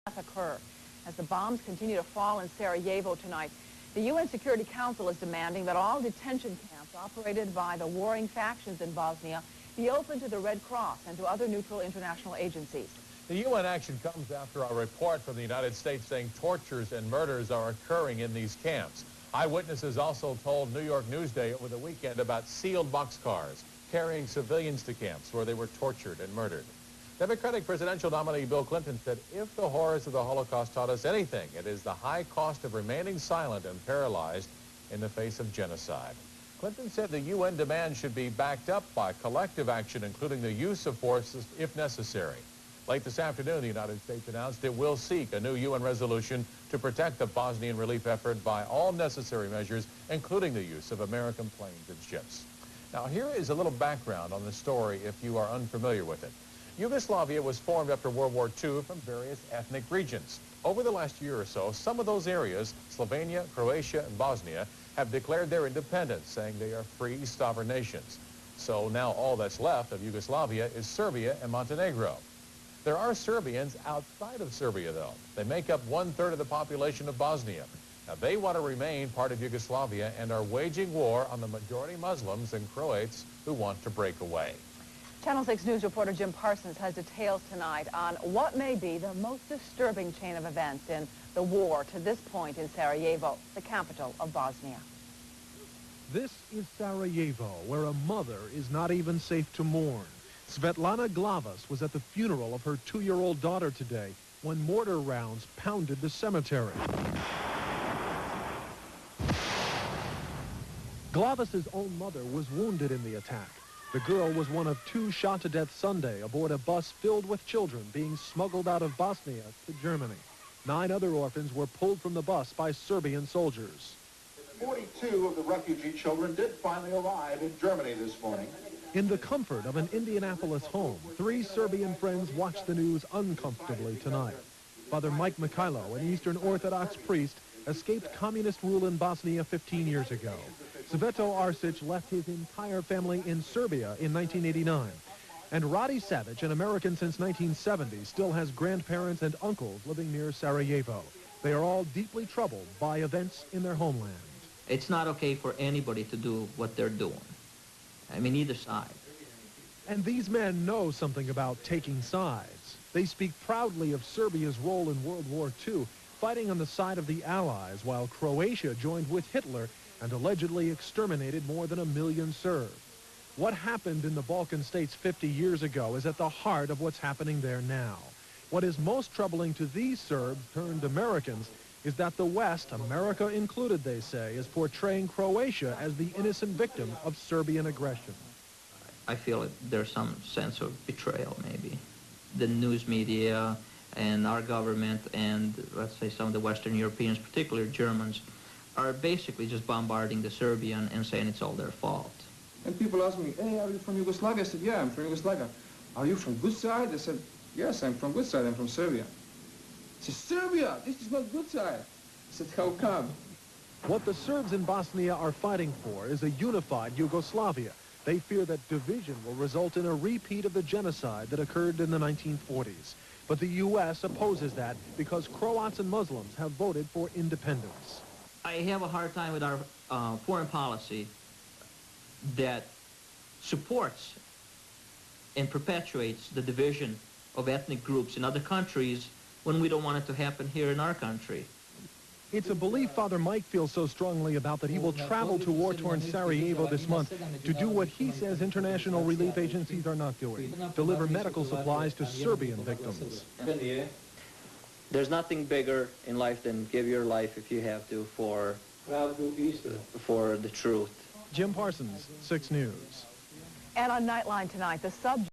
occur. As the bombs continue to fall in Sarajevo tonight, the UN Security Council is demanding that all detention camps operated by the warring factions in Bosnia be open to the Red Cross and to other neutral international agencies. The UN action comes after a report from the United States saying tortures and murders are occurring in these camps. Eyewitnesses also told New York Newsday over the weekend about sealed boxcars carrying civilians to camps where they were tortured and murdered. Democratic presidential nominee Bill Clinton said if the horrors of the Holocaust taught us anything, it is the high cost of remaining silent and paralyzed in the face of genocide. Clinton said the UN demand should be backed up by collective action, including the use of force if necessary. Late this afternoon, the United States announced it will seek a new UN resolution to protect the Bosnian relief effort by all necessary measures, including the use of American planes and ships. Now, here is a little background on the story if you are unfamiliar with it. Yugoslavia was formed after World War II from various ethnic regions. Over the last year or so, some of those areas, Slovenia, Croatia, and Bosnia, have declared their independence, saying they are free, sovereign nations. So now all that's left of Yugoslavia is Serbia and Montenegro. There are Serbians outside of Serbia, though. They make up 1/3 of the population of Bosnia. Now, they want to remain part of Yugoslavia and are waging war on the majority Muslims and Croats who want to break away. Channel 6 News reporter Jim Parsons has details tonight on what may be the most disturbing chain of events in the war to this point in Sarajevo, the capital of Bosnia. This is Sarajevo, where a mother is not even safe to mourn. Svetlana Glavas was at the funeral of her 2-year-old daughter today when mortar rounds pounded the cemetery. Glavas' own mother was wounded in the attack. The girl was one of 2 shot to death Sunday aboard a bus filled with children being smuggled out of Bosnia to Germany. 9 other orphans were pulled from the bus by Serbian soldiers. 42 of the refugee children did finally arrive in Germany this morning. In the comfort of an Indianapolis home, 3 Serbian friends watched the news uncomfortably tonight. Fr.Mihailo Mikic, an Eastern Orthodox priest, escaped communist rule in Bosnia 15 years ago. Sveto Arsic left his entire family in Serbia in 1989. And Rade Savic, an American since 1970, still has grandparents and uncles living near Sarajevo. They are all deeply troubled by events in their homeland. It's not okay for anybody to do what they're doing. I mean, either side. And these men know something about taking sides. They speak proudly of Serbia's role in World War II, fighting on the side of the Allies, while Croatia joined with Hitler and allegedly exterminated more than 1 million Serbs. What happened in the Balkan states 50 years ago is at the heart of what's happening there now. What is most troubling to these Serbs turned Americans is that the West, America included, they say, is portraying Croatia as the innocent victim of Serbian aggression. I feel there's some sense of betrayal, maybe. The news media and our government and, let's say, some of the Western Europeans, particularly Germans, are basically just bombarding the Serbian and saying it's all their fault. And people ask me, hey, are you from Yugoslavia? I said, yeah, I'm from Yugoslavia. Are you from good side? I said, yes, I'm from good side. I'm from Serbia. I said, Serbia, this is not good side. I said, how come? What the Serbs in Bosnia are fighting for is a unified Yugoslavia. They fear that division will result in a repeat of the genocide that occurred in the 1940s. But the U.S. opposes that because Croats and Muslims have voted for independence. I have a hard time with our foreign policy that supports and perpetuates the division of ethnic groups in other countries when we don't want it to happen here in our country. It's a belief Father Mike feels so strongly about that he will travel to war-torn Sarajevo this month to do what he says international relief agencies are not doing, deliver medical supplies to Serbian victims. There's nothing bigger in life than give your life, if you have to, for the truth. Jim Parsons, 6 News. And on Nightline tonight, the subject